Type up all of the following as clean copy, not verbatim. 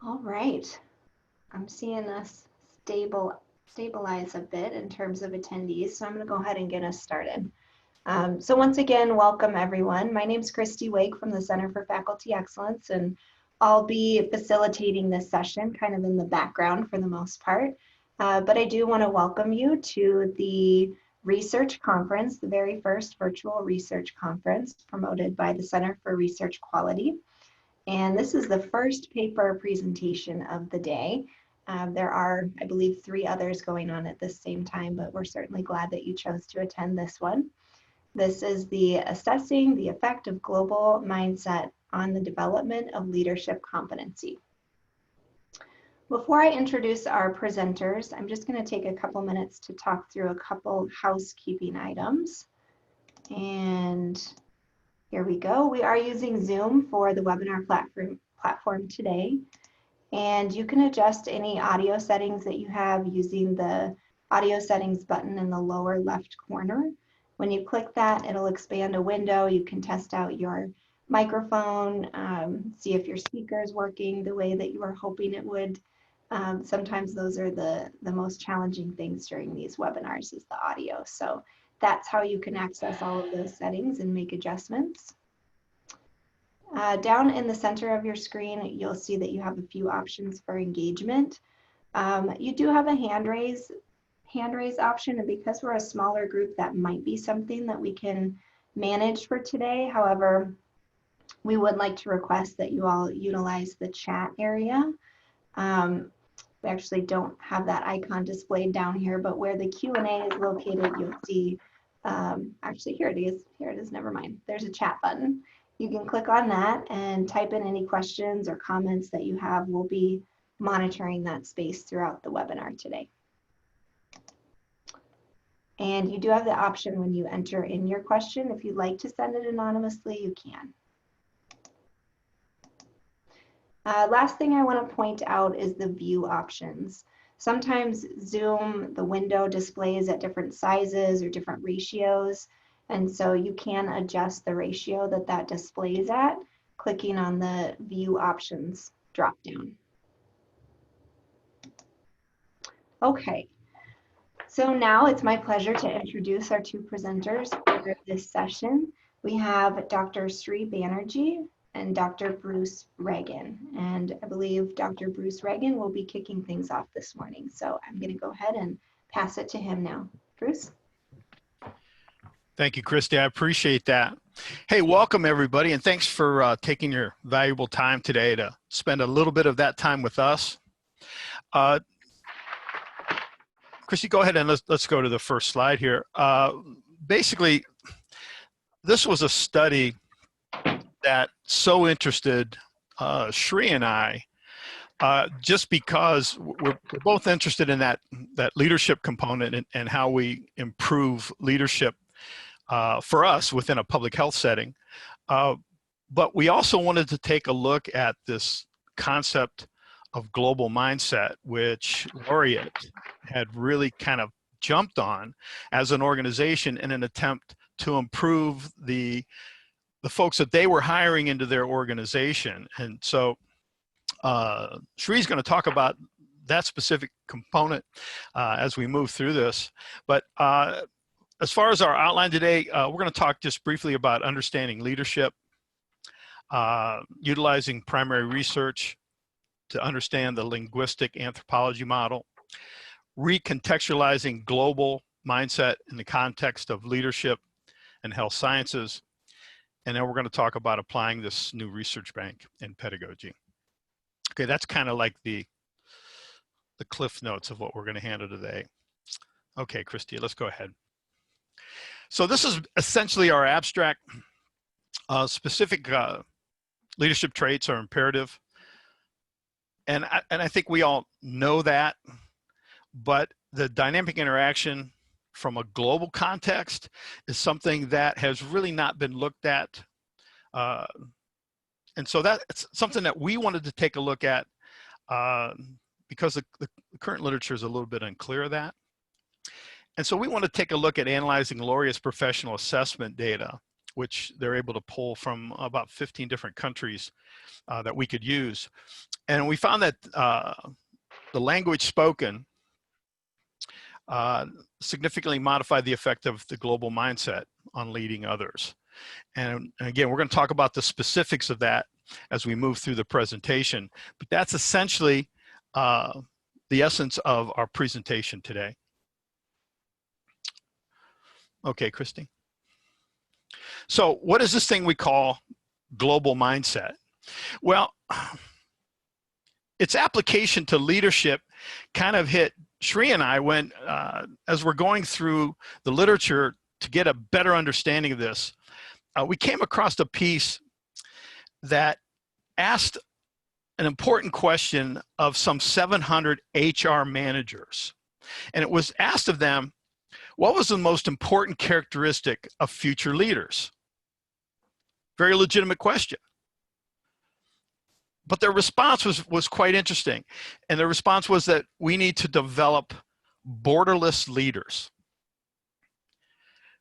All right. I'm seeing us stabilize a bit in terms of attendees, so I'm going to go ahead and get us started. So once again, welcome everyone. My name is Christy Wake from the Center for Faculty Excellence, and I'll be facilitating this session kind of in the background for the most part. But I do want to welcome you to the research conference, the very first virtual research conference promoted by the Center for Research Quality. And this is the first paper presentation of the day. There are, I believe, 3 others going on at the same time, but we're certainly glad that you chose to attend this one. This is the Assessing the Effect of Global Mindset on the Development of Leadership Competency. Before I introduce our presenters, I'm just going to take a couple minutes to talk through a couple housekeeping items. And here we go. We are using Zoom for the webinar platform today. And you can adjust any audio settings that you have using the audio settings button in the lower left corner. When you click that, it'll expand a window. You can test out your microphone, see if your speaker is working the way that you are hoping it would. Sometimes those are the most challenging things during these webinars is the audio. So that's how you can access all of those settings and make adjustments. Down in the center of your screen, you'll see that you have a few options for engagement. You do have a hand raise option, and because we're a smaller group, that might be something that we can manage for today. However, we would like to request that you all utilize the chat area. We actually don't have that icon displayed down here, but where the Q&A is located, you'll see, actually here it is, never mind. There's a chat button. You can click on that and type in any questions or comments that you have. We'll be monitoring that space throughout the webinar today. And you do have the option when you enter in your question, if you'd like to send it anonymously, you can. Last thing I want to point out is the view options. Sometimes Zoom, the window displays at different sizes or different ratios, and so you can adjust the ratio that displays at, clicking on the view options drop down. Okay, so now it's my pleasure to introduce our 2 presenters for this session. We have Dr. Sri Banerjee and Dr. Bruce Reagan. And I believe Dr. Bruce Reagan will be kicking things off this morning. So I'm going to go ahead and pass it to him now. Bruce? Thank you, Christy. I appreciate that. Hey, welcome everybody, and thanks for taking your valuable time today to spend a little bit of that time with us. Christy, go ahead and let's go to the first slide here. Basically, this was a study that so interested Sri and I, just because we're both interested in that leadership component and how we improve leadership for us within a public health setting. But we also wanted to take a look at this concept of global mindset, which Laureate had really kind of jumped on as an organization in an attempt to improve the folks that they were hiring into their organization. And so Sri's going to talk about that specific component as we move through this. But as far as our outline today, we're going to talk just briefly about understanding leadership, utilizing primary research to understand the linguistic anthropology model, recontextualizing global mindset in the context of leadership and health sciences. And then we're going to talk about applying this new research bank in pedagogy. Okay, that's kind of like the cliff notes of what we're going to handle today. Okay, Christy, let's go ahead. So this is essentially our abstract. Specific leadership traits are imperative. And I think we all know that, but the dynamic interaction from a global context is something that has really not been looked at. And so that's something that we wanted to take a look at because the current literature is a little bit unclear of that. And so we want to take a look at analyzing Laureate's professional assessment data which they're able to pull from about 15 different countries that we could use. And we found that the language spoken significantly modified the effect of the global mindset on leading others. And again, we're going to talk about the specifics of that as we move through the presentation, but that's essentially the essence of our presentation today. Okay, Christy. So what is this thing we call global mindset? Well, its application to leadership kind of hit Shri and I when, as we're going through the literature to get a better understanding of this, we came across a piece that asked an important question of some 700 HR managers. And it was asked of them, what was the most important characteristic of future leaders? Very legitimate question. But their response was quite interesting. And their response was that we need to develop borderless leaders.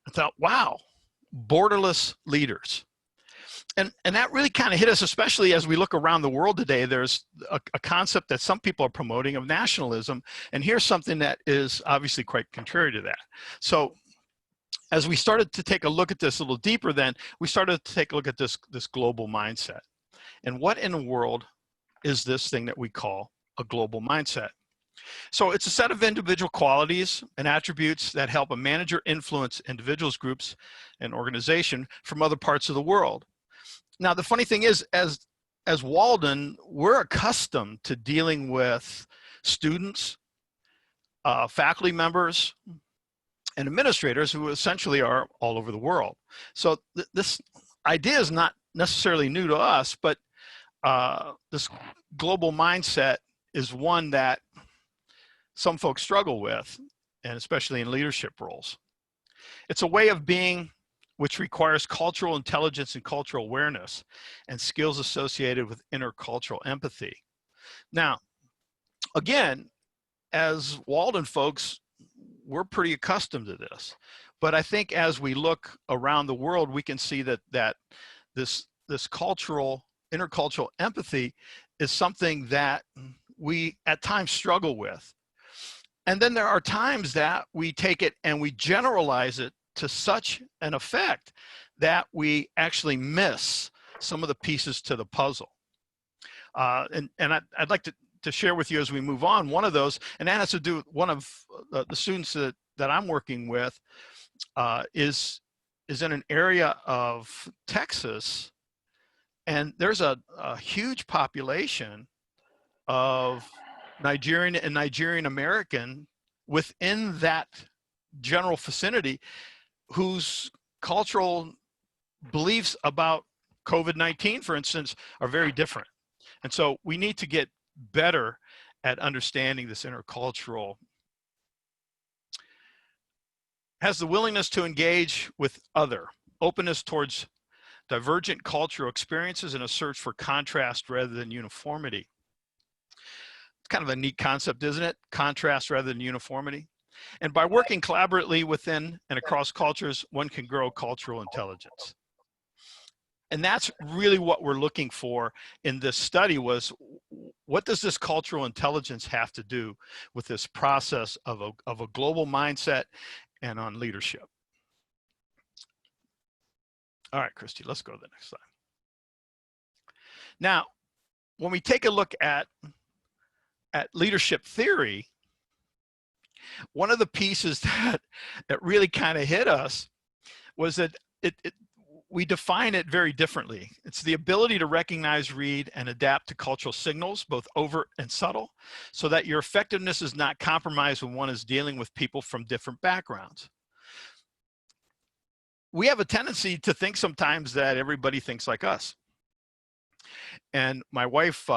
I thought, wow, borderless leaders. And that really kind of hit us, especially as we look around the world today. There's a concept that some people are promoting of nationalism. And here's something that is obviously quite contrary to that. So as we started to take a look at this a little deeper, then we started to take a look at this global mindset. And what in the world is this thing that we call a global mindset? So it's a set of individual qualities and attributes that help a manager influence individuals, groups, and organization from other parts of the world. Now, the funny thing is, as Walden, we're accustomed to dealing with students, faculty members, and administrators who essentially are all over the world. So this idea is not necessarily new to us, but this global mindset is one that some folks struggle with, and especially in leadership roles. It's a way of being which requires cultural intelligence and cultural awareness and skills associated with intercultural empathy. Now, again, as Walden folks, we're pretty accustomed to this, but I think as we look around the world, we can see that this intercultural empathy is something that we at times struggle with. And then there are times that we take it and we generalize it to such an effect that we actually miss some of the pieces to the puzzle. And I'd like to share with you as we move on, one of those, and that has to do with one of the students that I'm working with is in an area of Texas, and there's a huge population of Nigerian and Nigerian American within that general vicinity whose cultural beliefs about COVID-19, for instance, are very different. And so we need to get better at understanding this intercultural. Has the willingness to engage with other, openness towards divergent cultural experiences, and a search for contrast rather than uniformity. It's kind of a neat concept, isn't it? Contrast rather than uniformity. And by working collaboratively within and across cultures, one can grow cultural intelligence. And that's really what we're looking for in this study was, what does this cultural intelligence have to do with this process of a global mindset and on leadership? All right, Christy, let's go to the next slide. Now, when we take a look at leadership theory, one of the pieces that really kind of hit us was that we define it very differently. It's the ability to recognize, read, and adapt to cultural signals, both overt and subtle, so that your effectiveness is not compromised when one is dealing with people from different backgrounds. We have a tendency to think sometimes that everybody thinks like us. And my wife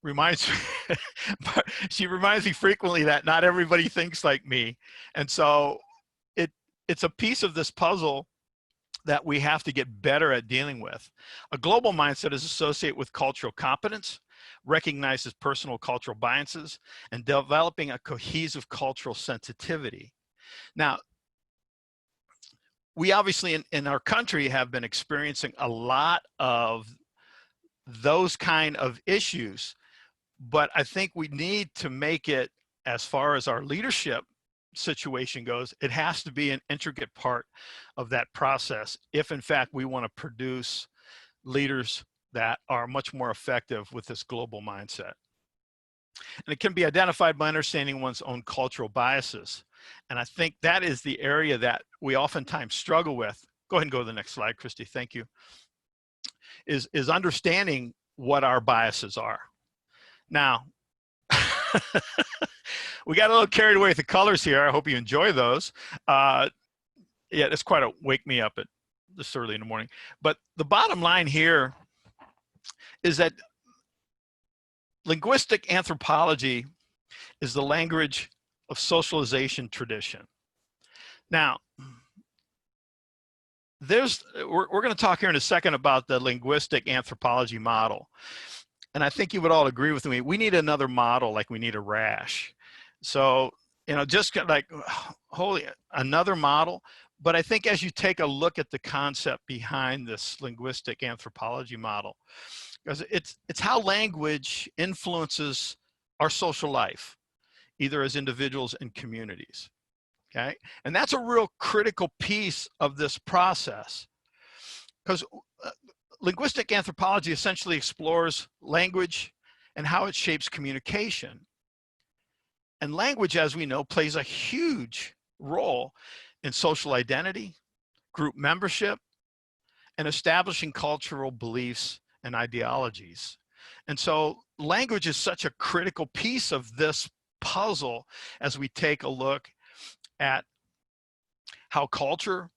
reminds me, she reminds me frequently that not everybody thinks like me. And so it's a piece of this puzzle that we have to get better at dealing with. A global mindset is associated with cultural competence, recognizes personal cultural biases, and developing a cohesive cultural sensitivity. Now, we obviously in our country have been experiencing a lot of those kind of issues, but I think we need to make it, as far as our leadership situation goes, it has to be an intricate part of that process if in fact we want to produce leaders that are much more effective with this global mindset. And it can be identified by understanding one's own cultural biases. And I think that is the area that we oftentimes struggle with. Go ahead and go to the next slide, Christy, thank you. Is understanding what our biases are. Now, we got a little carried away with the colors here. I hope you enjoy those. Yeah, it's quite a wake me up at this early in the morning. But the bottom line here is that linguistic anthropology is the language of socialization tradition. Now, we're going to talk here in a second about the linguistic anthropology model. And I think you would all agree with me. We need another model like we need a rash. So, you know, just like, holy, another model. But I think as you take a look at the concept behind this linguistic anthropology model, because it's how language influences our social life, either as individuals and communities, okay? And that's a real critical piece of this process, because linguistic anthropology essentially explores language and how it shapes communication. And language, as we know, plays a huge role in social identity, group membership, and establishing cultural beliefs and ideologies. And so language is such a critical piece of this puzzle as we take a look at how culture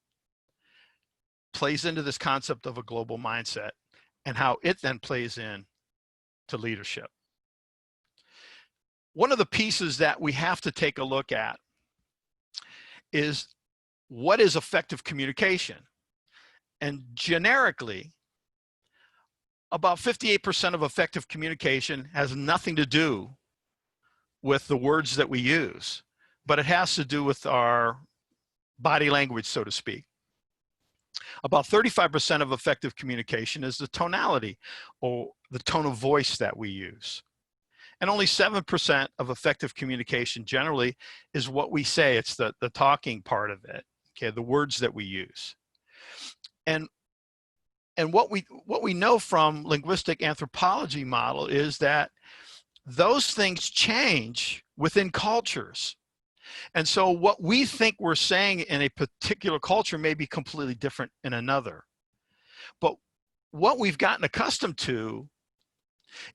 plays into this concept of a global mindset and how it then plays in to leadership. One of the pieces that we have to take a look at is what is effective communication? And generically, about 58% of effective communication has nothing to do with the words that we use, but it has to do with our body language, so to speak. About 35% of effective communication is the tonality or the tone of voice that we use. And only 7% of effective communication generally is what we say. It's the talking part of it, okay, the words that we use. And what we know from linguistic anthropology model is that those things change within cultures. And so what we think we're saying in a particular culture may be completely different in another. But what we've gotten accustomed to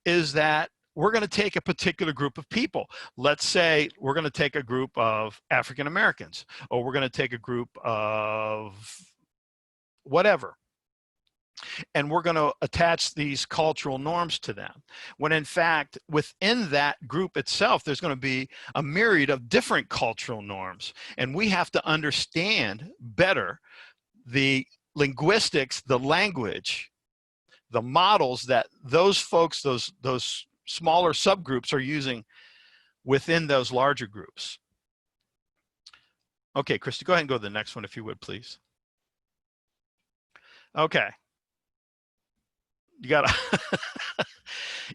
is that we're going to take a particular group of people. Let's say we're going to take a group of African Americans, or we're going to take a group of whatever, and we're going to attach these cultural norms to them, when in fact within that group itself there's going to be a myriad of different cultural norms, and we have to understand better the linguistics, the language, the models that those folks, those smaller subgroups are using within those larger groups. Okay, Christy, go ahead and go to the next one if you would, please. Okay. You gotta,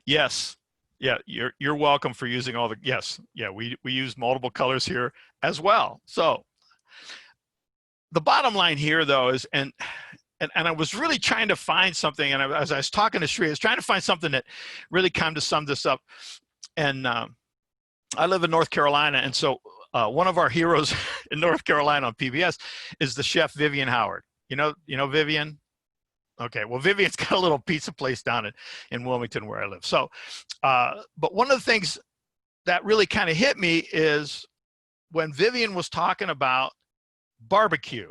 yes, yeah, you're welcome for using all the, yes, yeah, we use multiple colors here as well. So the bottom line here though is, and I was really trying to find something, and as I was talking to Sri, I was trying to find something that really kind of summed this up. And I live in North Carolina, and so one of our heroes in North Carolina on PBS is the chef Vivian Howard. You know Vivian? Okay, well, Vivian's got a little pizza place down in Wilmington where I live. So, but one of the things that really kind of hit me is when Vivian was talking about barbecue.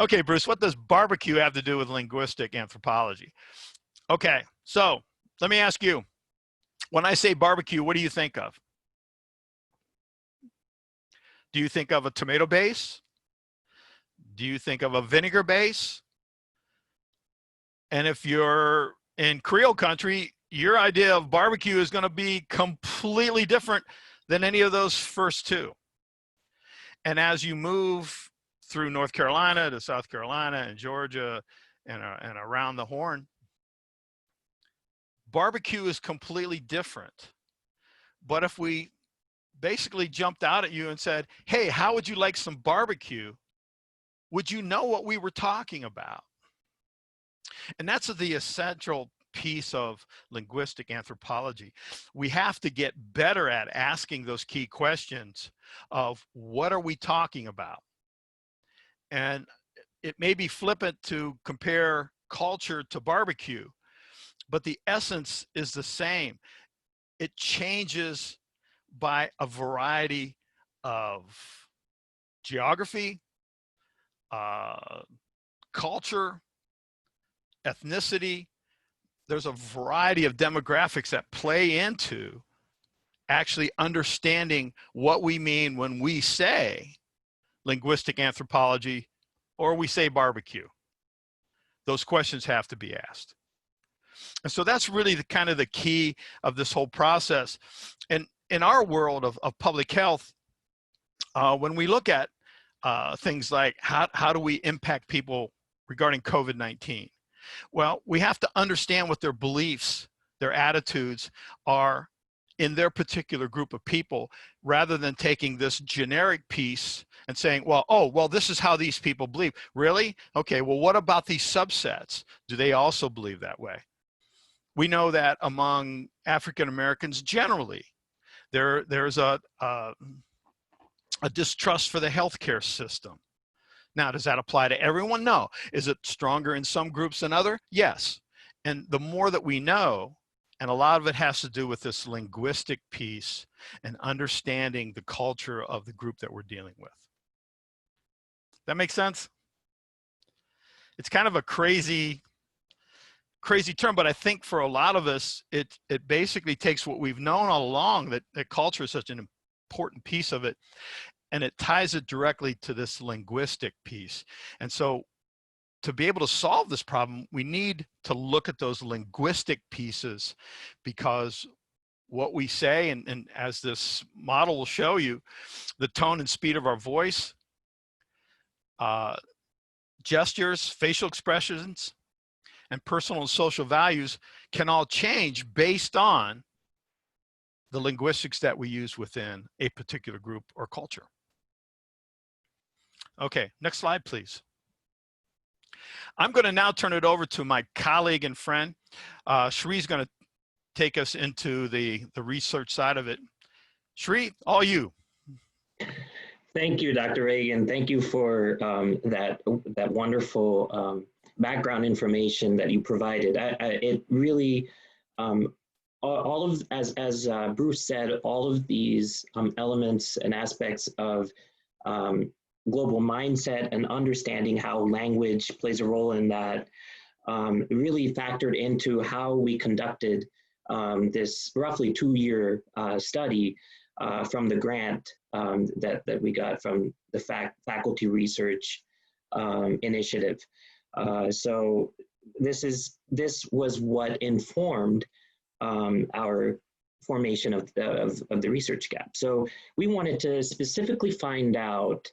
Okay, Bruce, what does barbecue have to do with linguistic anthropology? Okay, so let me ask you, when I say barbecue, what do you think of? Do you think of a tomato base? Do you think of a vinegar base? And if you're in Creole country, your idea of barbecue is going to be completely different than any of those first two. And as you move through North Carolina to South Carolina and Georgia and around the Horn, barbecue is completely different. But if we basically jumped out at you and said, hey, how would you like some barbecue? Would you know what we were talking about? And that's the essential piece of linguistic anthropology. We have to get better at asking those key questions of what are we talking about? And it may be flippant to compare culture to barbecue, but the essence is the same. It changes by a variety of geography, culture, ethnicity. There's a variety of demographics that play into actually understanding what we mean when we say linguistic anthropology or we say barbecue. Those questions have to be asked. And so that's really the kind of the key of this whole process. And in our world of public health, when we look at things like how do we impact people regarding COVID-19? Well, we have to understand what their beliefs, their attitudes are in their particular group of people, rather than taking this generic piece and saying, well, oh, well, this is how these people believe. Really? Okay, well, what about these subsets? Do they also believe that way? We know that among African Americans generally, there's a distrust for the healthcare system. Now, does that apply to everyone? No. Is it stronger in some groups than other? Yes. And the more that we know, and a lot of it has to do with this linguistic piece and understanding the culture of the group that we're dealing with. That makes sense? It's kind of a crazy term, but I think for a lot of us, it basically takes what we've known all along, that culture is such an important piece of it, and it ties it directly to this linguistic piece. And so to be able to solve this problem, we need to look at those linguistic pieces, because what we say, and as this model will show you, the tone and speed of our voice, gestures, facial expressions, and personal and social values can all change based on the linguistics that we use within a particular group or culture. Okay, next slide, please. I'm going to now turn it over to my colleague and friend. Shree's going to take us into the research side of it. Shree, all you. Thank you, Dr. Reagan. Thank you for that wonderful background information that you provided. It really, all of, as Bruce said, all of these elements and aspects of global mindset and understanding how language plays a role in that really factored into how we conducted this roughly 2-year study from the grant that we got from the faculty research initiative. So this was what informed our formation of the research gap. So we wanted to specifically find out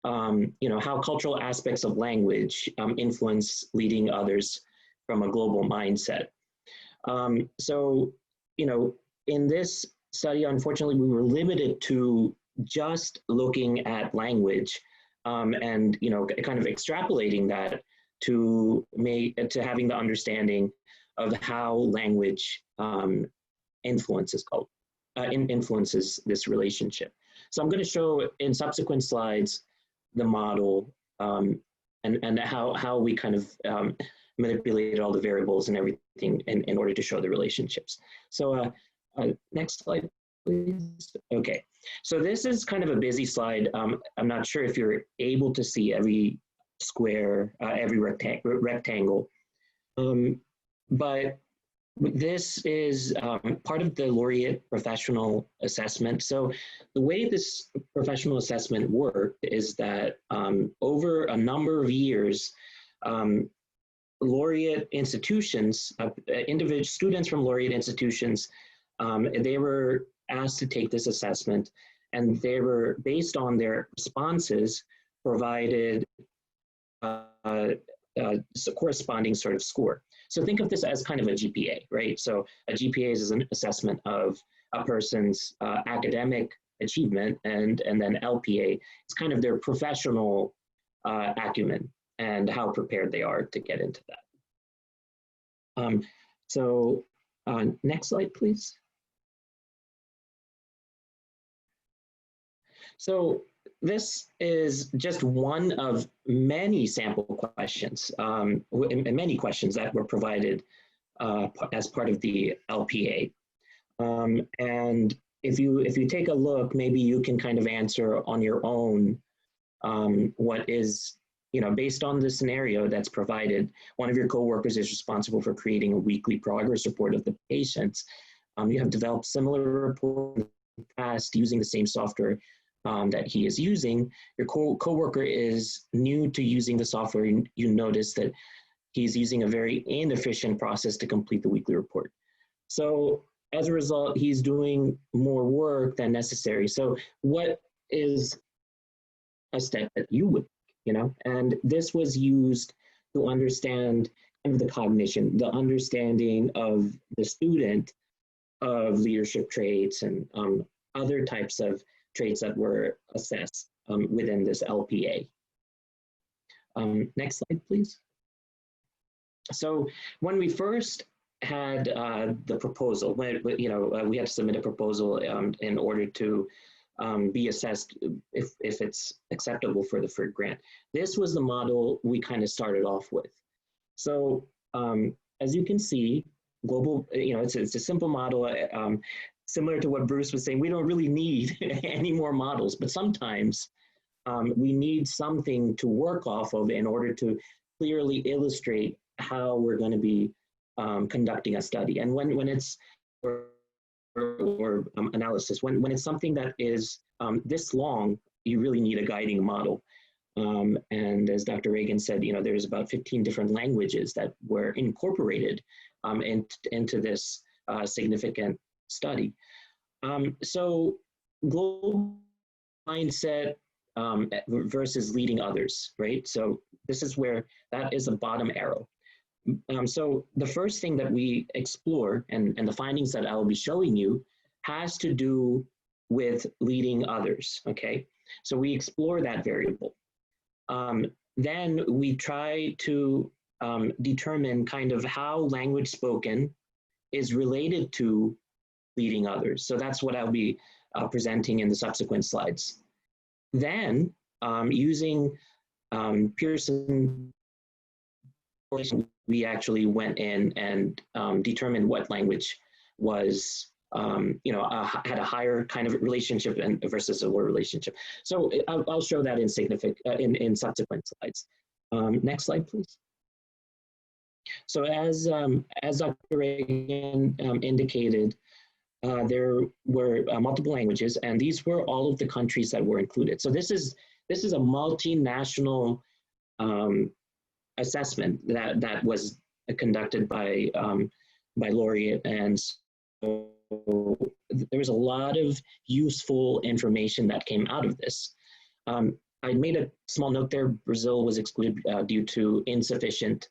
how cultural aspects of language influence leading others from a global mindset. So, in this study, unfortunately, we were limited to just looking at language and, kind of extrapolating that to having the understanding of how language influences this relationship. So I'm going to show in subsequent slides the model and how we kind of manipulated all the variables and everything in order to show the relationships. So next slide, please. Okay, so this is kind of a busy slide. I'm not sure if you're able to see every square, every rectangle, but this is part of the laureate professional assessment. So the way this professional assessment worked is that over a number of years, laureate institutions, individual students from laureate institutions, they were asked to take this assessment and they were, based on their responses, provided corresponding sort of score. So think of this as kind of a GPA, right? So a GPA is an assessment of a person's academic achievement, and then LPA is kind of their professional acumen and how prepared they are to get into that. Next slide, please. So this is just one of many sample questions, and many questions that were provided as part of the LPA. And if you take a look, maybe you can kind of answer on your own what is, based on the scenario that's provided. One of your coworkers is responsible for creating a weekly progress report of the patients. You have developed similar reports in the past using the same software that he is using. Your coworker is new to using the software. You notice that he's using a very inefficient process to complete the weekly report. So as a result, he's doing more work than necessary. So what is a step that you would, and this was used to understand kind of the cognition, the understanding of the student of leadership traits and other types of traits that were assessed within this LPA. Next slide, please. So when we first had the proposal, we had to submit a proposal in order to be assessed if it's acceptable for the FERD grant. This was the model we kind of started off with. So as you can see, global, it's a simple model. Similar to what Bruce was saying, we don't really need any more models, but sometimes we need something to work off of in order to clearly illustrate how we're going to be conducting a study. And when it's or analysis, when it's something that is this long, you really need a guiding model. And as Dr. Reagan said, there's about 15 different languages that were incorporated into this significant study. So global mindset versus leading others, right? So this is where that is a bottom arrow. So the first thing that we explore and the findings that I will be showing you has to do with leading others, okay? So we explore that variable. Then we try to determine kind of how language spoken is related to leading others. So that's what I'll be presenting in the subsequent slides. Then using Pearson, we actually went in and determined what language was, had a higher kind of relationship versus a lower relationship. So I'll show that in subsequent slides. Next slide, please. So as Dr. Reagan indicated, there were multiple languages, and these were all of the countries that were included. So this is a multinational assessment that was conducted by Laureate, and so there was a lot of useful information that came out of this. I made a small note there. Brazil was excluded due to insufficient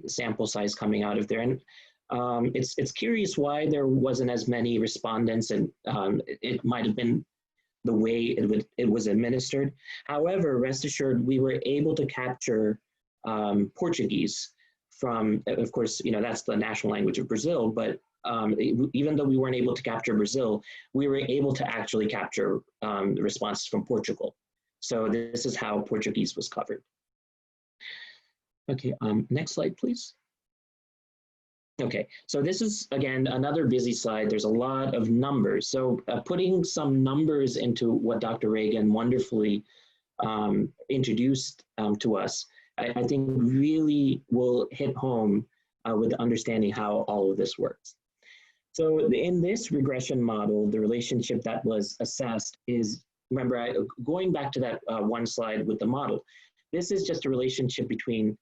sample size coming out of there, and it's curious why there wasn't as many respondents, and it might have been the way it was administered. However, rest assured, we were able to capture Portuguese from, of course, that's the national language of Brazil, but even though we weren't able to capture Brazil, we were able to actually capture the responses from Portugal. So this is how Portuguese was covered. Okay, next slide, please. Okay, so this is, again, another busy slide. There's a lot of numbers. So putting some numbers into what Dr. Reagan wonderfully introduced to us, I think really will hit home with understanding how all of this works. So in this regression model, the relationship that was assessed is, remember, going back to that one slide with the model, this is just a relationship between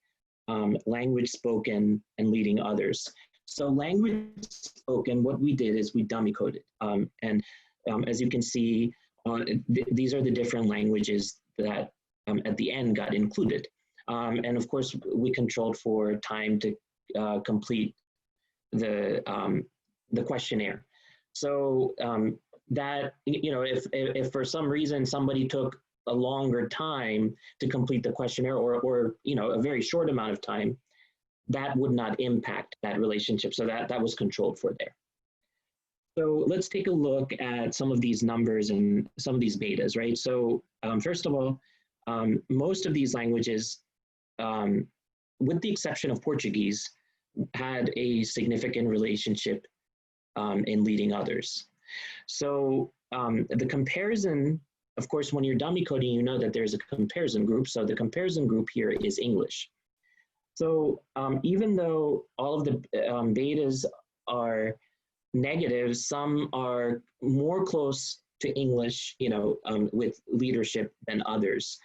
language spoken and leading others. So language spoken, what we did is we dummy coded. And as you can see these are the different languages that at the end got included. And of course, we controlled for time to complete the questionnaire. So that, you know, if for some reason somebody took a longer time to complete the questionnaire, or you know, a very short amount of time, that would not impact that relationship. So that was controlled for there. So let's take a look at some of these numbers and some of these betas, right? So first of all, most of these languages, with the exception of Portuguese, had a significant relationship in leading others. So the comparison, of course, when you're dummy coding, you know that there's a comparison group. So the comparison group here is English. So even though all of the betas are negative, some are more close to English, you know, with leadership than others.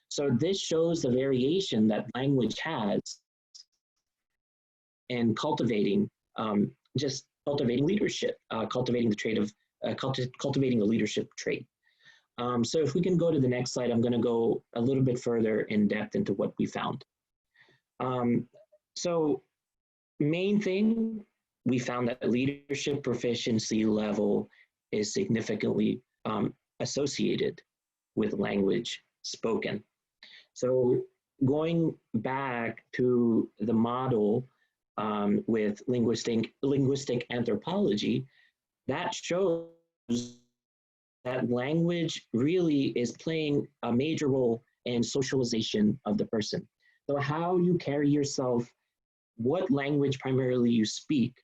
So this shows the variation that language has in cultivating, just cultivating leadership, cultivating the trait of, cultivating the leadership trait. So if we can go to the next slide, I'm going to go a little bit further in depth into what we found. So main thing, we found that leadership proficiency level is significantly associated with language spoken. So going back to the model with linguistic anthropology, that shows that language really is playing a major role in socialization of the person. So how you carry yourself, what language primarily you speak,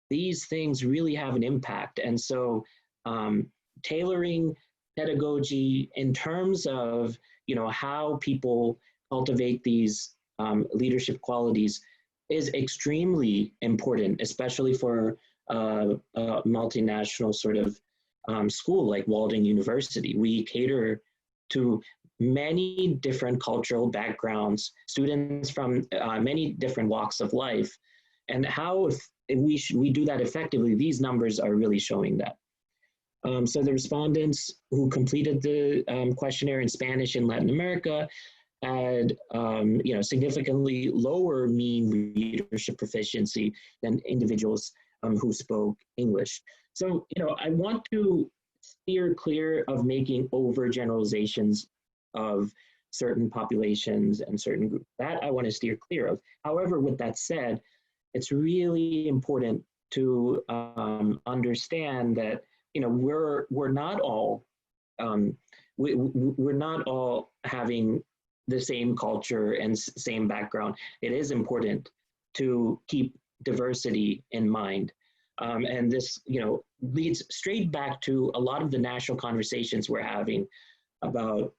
these things really have an impact. And so tailoring pedagogy in terms of, you know, how people cultivate these leadership qualities is extremely important, especially for a multinational sort of school like Walden University. We cater to many different cultural backgrounds, students from many different walks of life. And how if we do that effectively, these numbers are really showing that. So the respondents who completed the questionnaire in Spanish in Latin America had you know, significantly lower mean leadership proficiency than individuals who spoke English. So, you know, I want to steer clear of making overgeneralizations of certain populations and certain groups. That I want to steer clear of. However, with that said, it's really important to understand that, you know, we're not all we're not all having the same culture and same background. It is important to keep diversity in mind. And this, you know, leads straight back to a lot of the national conversations we're having about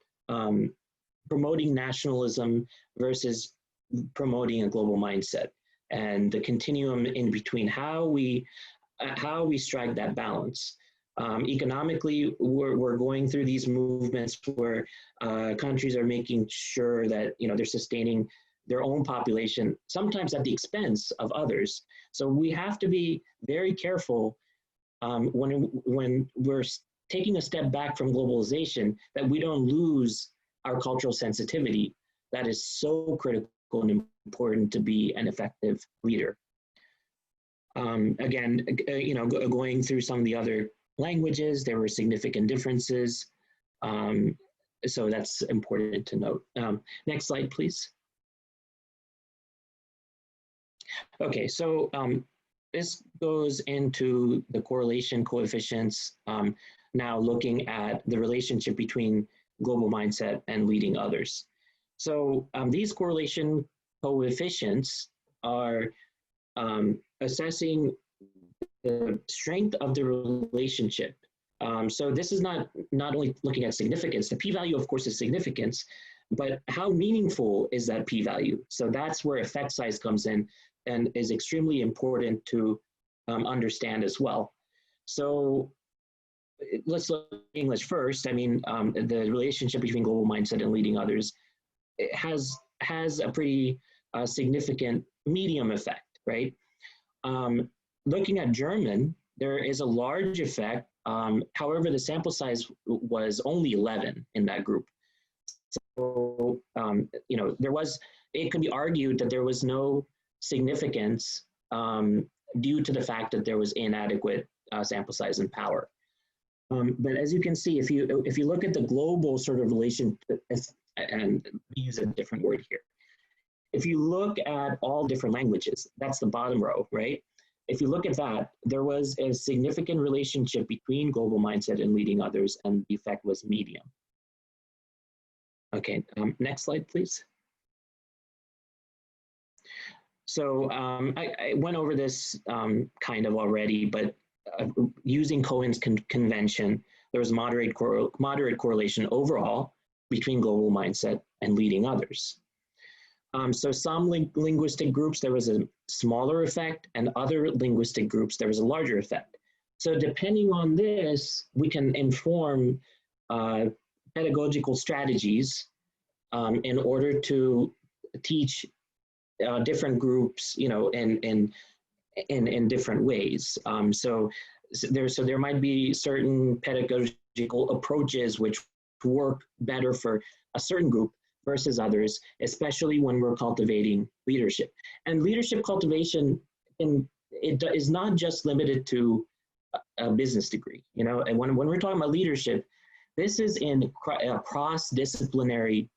promoting nationalism versus promoting a global mindset, and the continuum in between how we strike that balance. Economically, we're going through these movements where countries are making sure that, you know, they're sustaining their own population, sometimes at the expense of others. So we have to be very careful when we're taking a step back from globalization, that we don't lose our cultural sensitivity. That is so critical and important to be an effective leader. Again, you know, going through some of the other languages, there were significant differences. So that's important to note. Next slide, please. Okay, so this goes into the correlation coefficients, now looking at the relationship between global mindset and leading others. So these correlation coefficients are assessing the strength of the relationship. So this is not only looking at significance. The p-value, of course, is significance, but how meaningful is that p-value? So that's where effect size comes in and is extremely important to understand as well. So let's look at English first. I mean, the relationship between global mindset and leading others, it has a pretty significant medium effect, right? Looking at German, there is a large effect However, the sample size was only 11 in that group. So, it could be argued that there was no significance due to the fact that there was inadequate sample size and power. But as you can see, if you look at the global sort of relation, and use a different word here, if you look at all different languages, that's the bottom row, right? If you look at that, there was a significant relationship between global mindset and leading others, and the effect was medium. Okay, next slide, please. So I went over this kind of already, but using Cohen's convention, there was moderate correlation overall between global mindset and leading others. So some linguistic groups, there was a smaller effect, and other linguistic groups, there was a larger effect. So depending on this, we can inform pedagogical strategies in order to teach different groups, in different ways. So there might be certain pedagogical approaches which work better for a certain group versus others, especially when we're cultivating leadership. And leadership cultivation, it is not just limited to a business degree. And when we're talking about leadership, this is in a cross-disciplinary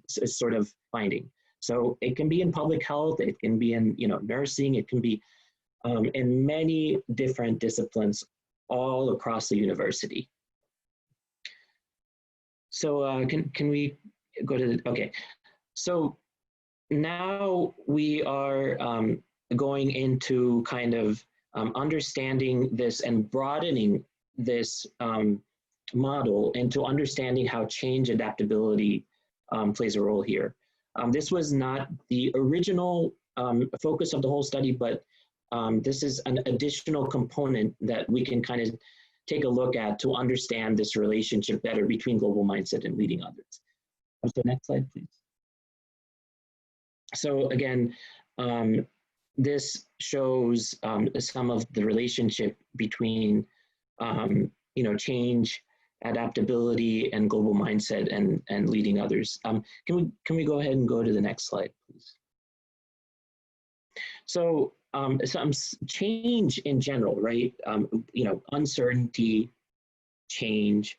sort of finding. So it can be in public health, it can be in nursing, it can be in many different disciplines all across the university. So can we go to okay. So now we are going into kind of understanding this and broadening this model into understanding how change adaptability plays a role here. This was not the original focus of the whole study, but this is an additional component that we can kind of take a look at to understand this relationship better between global mindset and leading others. So next slide, please. So again, this shows some of the relationship between change, adaptability, and global mindset and leading others. Can we go ahead and go to the next slide, please? So some change in general, right? Uncertainty, change,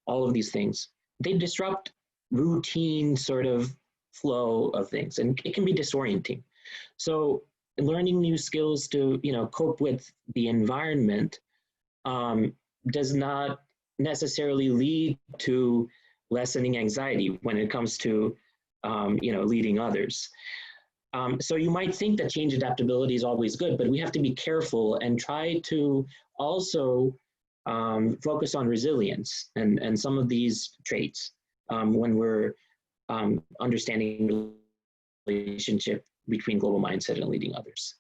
all of these things, they disrupt routine sort of flow of things, and it can be disorienting. So learning new skills to cope with the environment does not necessarily lead to lessening anxiety when it comes to leading others. So you might think that change adaptability is always good, but we have to be careful and try to also focus on resilience and some of these traits when we're understanding the relationship between global mindset and leading others.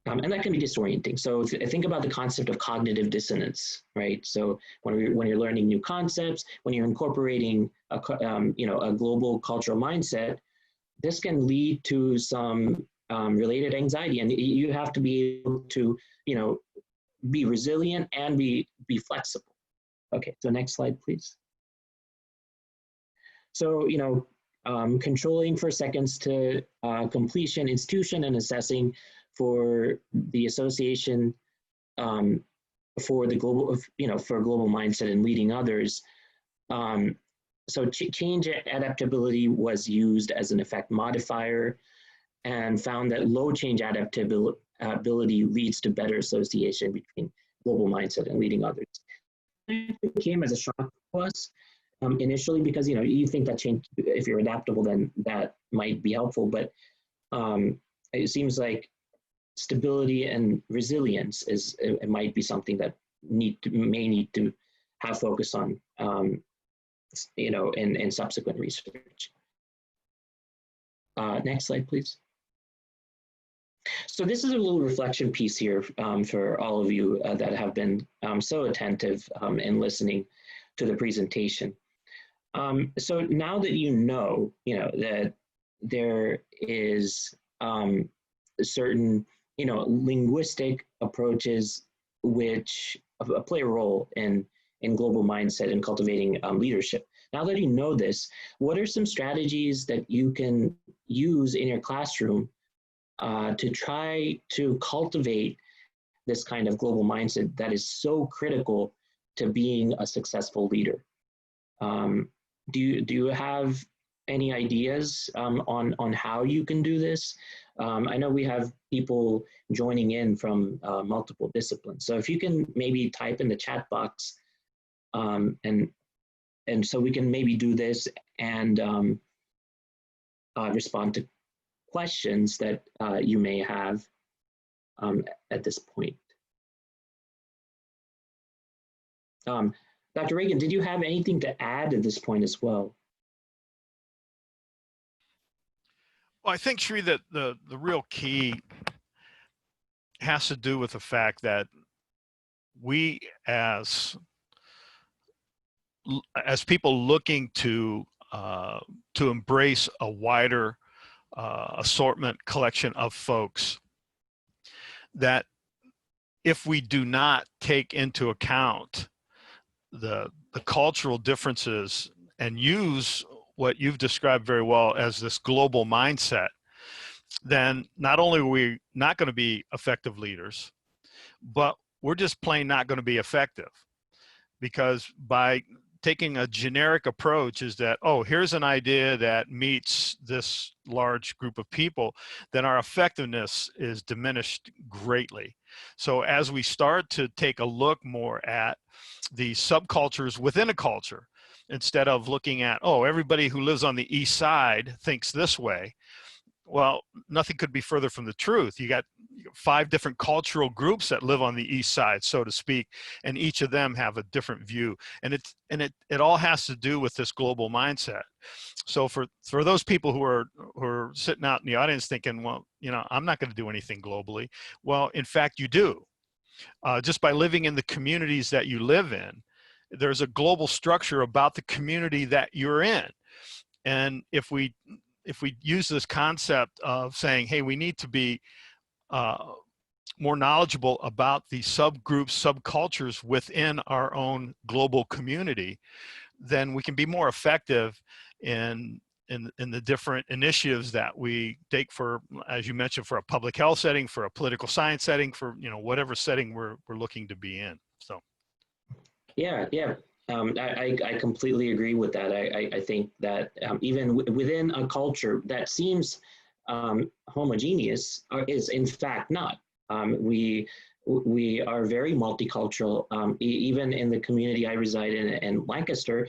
And that can be disorienting. So think about the concept of cognitive dissonance, right? So when you're learning new concepts, when you're incorporating a global cultural mindset, this can lead to some related anxiety, and you have to be able to, be resilient and be flexible. Okay, so next slide, please. So, controlling for seconds to completion, institution, and assessing for the association for the global, for global mindset and leading others. So change adaptability was used as an effect modifier and found that low change adaptability leads to better association between global mindset and leading others. It came as a shock to us initially because, you think that change, if you're adaptable, then that might be helpful, but it seems like stability and resilience it might be something that may need to have focus on in subsequent research. Next slide, please. So this is a little reflection piece here for all of you that have been so attentive in listening to the presentation. So now that that there is certain linguistic approaches which play a role in global mindset and cultivating leadership. Now that you know this, what are some strategies that you can use in your classroom to try to cultivate this kind of global mindset that is so critical to being a successful leader? Do you have any ideas on how you can do this? I know we have people joining in from multiple disciplines. So if you can maybe type in the chat box, and so we can maybe do this and respond to questions that you may have at this point. Dr. Reagan, did you have anything to add at this point as well? Well, I think, Sri, that the real key has to do with the fact that we as people looking to embrace a wider assortment collection of folks, that if we do not take into account the cultural differences and use what you've described very well as this global mindset, then not only are we not going to be effective leaders, but we're just plain not going to be effective. Because by taking a generic approach is that, oh, here's an idea that meets this large group of people, then our effectiveness is diminished greatly. So as we start to take a look more at the subcultures within a culture, instead of looking at, oh, everybody who lives on the east side thinks this way, well, nothing could be further from the truth. You got 5 different cultural groups that live on the east side, so to speak, and each of them have a different view. And it all has to do with this global mindset. So for those people who are sitting out in the audience thinking, well, you know, I'm not going to do anything globally. Well, in fact, you do. Just by living in the communities that you live in, there's a global structure about the community that you're in. And if we use this concept of saying, hey, we need to be more knowledgeable about the subgroups, subcultures within our own global community, then we can be more effective in the different initiatives that we take for, as you mentioned, for a public health setting, for a political science setting, for, you know, whatever setting we're looking to be in. So. Yeah. I completely agree with that. I think that even within a culture that seems homogeneous is in fact not. We are very multicultural. Even in the community I reside in Lancaster,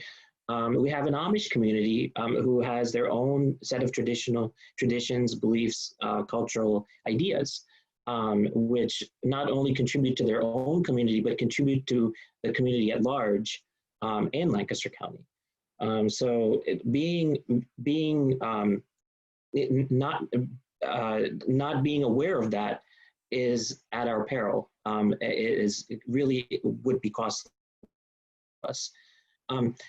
we have an Amish community who has their own set of traditions, beliefs, cultural ideas, which not only contribute to their own community, but contribute to the community at large in Lancaster County. So not being aware of that is at our peril. It really would be costly for us.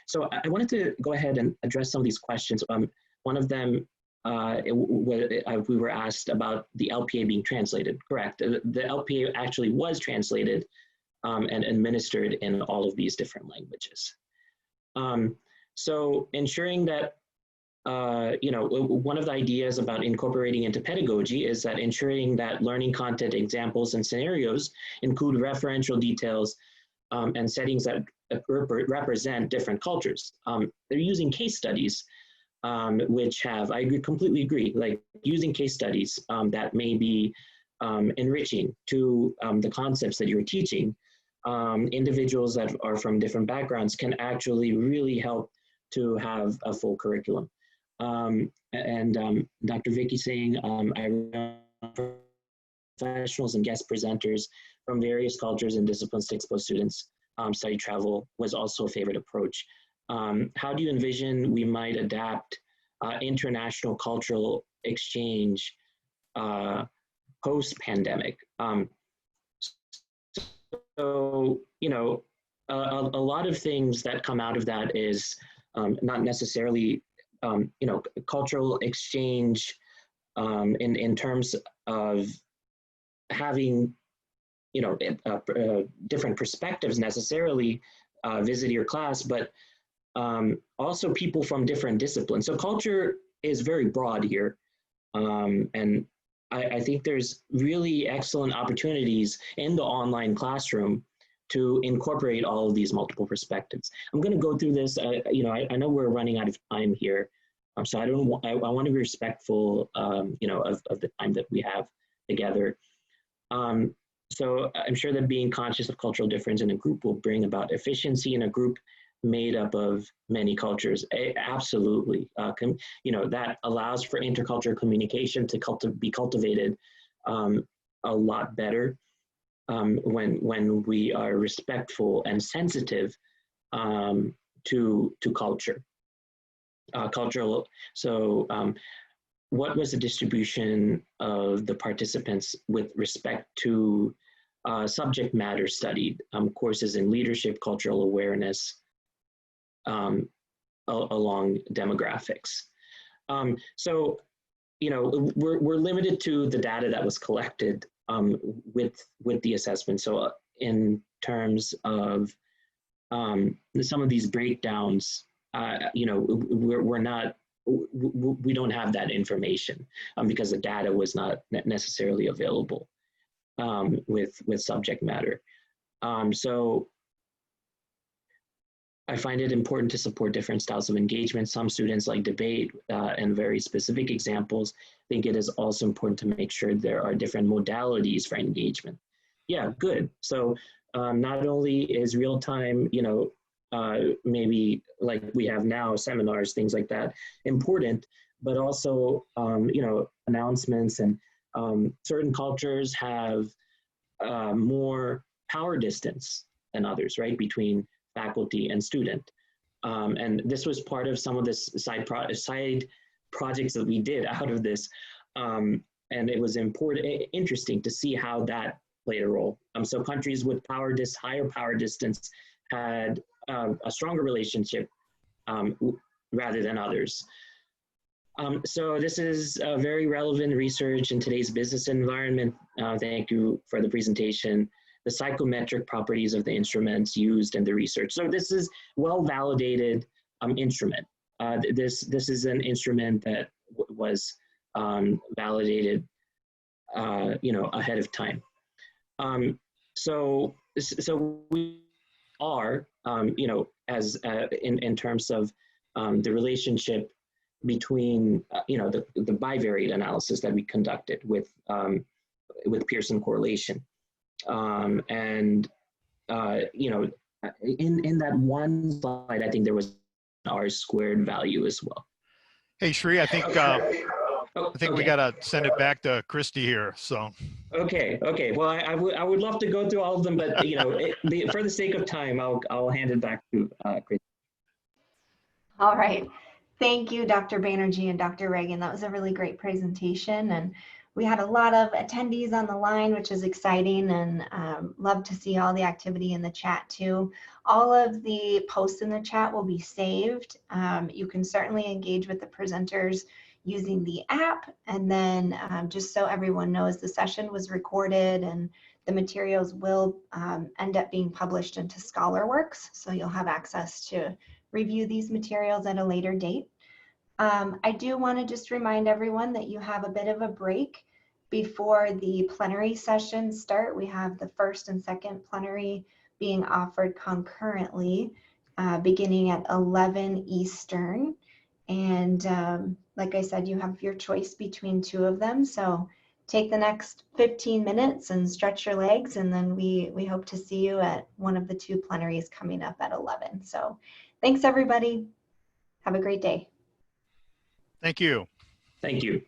So I wanted to go ahead and address some of these questions. One of them, we were asked about the LPA being translated. Correct. The LPA actually was translated and administered in all of these different languages. So ensuring that, one of the ideas about incorporating into pedagogy is that ensuring that learning content, examples, and scenarios include referential details and settings that represent different cultures. They're using case studies, which have, completely agree, like using case studies that may be enriching to the concepts that you're teaching. Individuals that are from different backgrounds can actually really help to have a full curriculum. Dr. Vicky saying, I professionals and guest presenters from various cultures and disciplines to expose students. Study travel was also a favorite approach. How do you envision we might adapt international cultural exchange post-pandemic? So, a lot of things that come out of that is not necessarily, cultural exchange in terms of having different perspectives necessarily visit your class, but also people from different disciplines. So culture is very broad here. And I think there's really excellent opportunities in the online classroom to incorporate all of these multiple perspectives. I'm going to go through this. I know we're running out of time here, so I want to be respectful, of the time that we have together. So I'm sure that being conscious of cultural difference in a group will bring about efficiency in a group made up of many cultures. Absolutely. That allows for intercultural communication to be cultivated a lot better when we are respectful and sensitive to culture. What was the distribution of the participants with respect to subject matter studied? Courses in leadership, cultural awareness, along demographics. We're limited to the data that was collected with the assessment. So in terms of some of these breakdowns, we don't have that information because the data was not necessarily available with subject matter. So I find it important to support different styles of engagement. Some students like debate and very specific examples. I think it is also important to make sure there are different modalities for engagement. Yeah, good. So not only is real-time, maybe like we have now, seminars, things like that, important, but also, announcements, and certain cultures have more power distance than others, right, between faculty and student. And this was part of some of the side projects that we did out of this. And it was interesting to see how that played a role. So countries with higher power distance had a stronger relationship rather than others. So this is very relevant research in today's business environment. Thank you for the presentation. The psychometric properties of the instruments used in the research. So this is well-validated instrument. This is an instrument that was validated, ahead of time. So we are, as in terms of the relationship between, the bivariate analysis that we conducted with Pearson correlation. In that one slide, I think there was an R² value as well. Hey, Shri, I think we gotta send it back to Christy here. So. Okay. Well, I would love to go through all of them, but for the sake of time, I'll hand it back to Christy. All right. Thank you, Dr. Banerjee and Dr. Reagan. That was a really great presentation, and we had a lot of attendees on the line, which is exciting, and love to see all the activity in the chat too. All of the posts in the chat will be saved. You can certainly engage with the presenters using the app, and then just so everyone knows, the session was recorded and the materials will end up being published into ScholarWorks, so you'll have access to review these materials at a later date. I do want to just remind everyone that you have a bit of a break before the plenary sessions start. We have the first and second plenary being offered concurrently, beginning at 11 Eastern. And like I said, you have your choice between two of them. So take the next 15 minutes and stretch your legs, and then we hope to see you at one of the two plenaries coming up at 11. So thanks, everybody. Have a great day. Thank you. Thank you.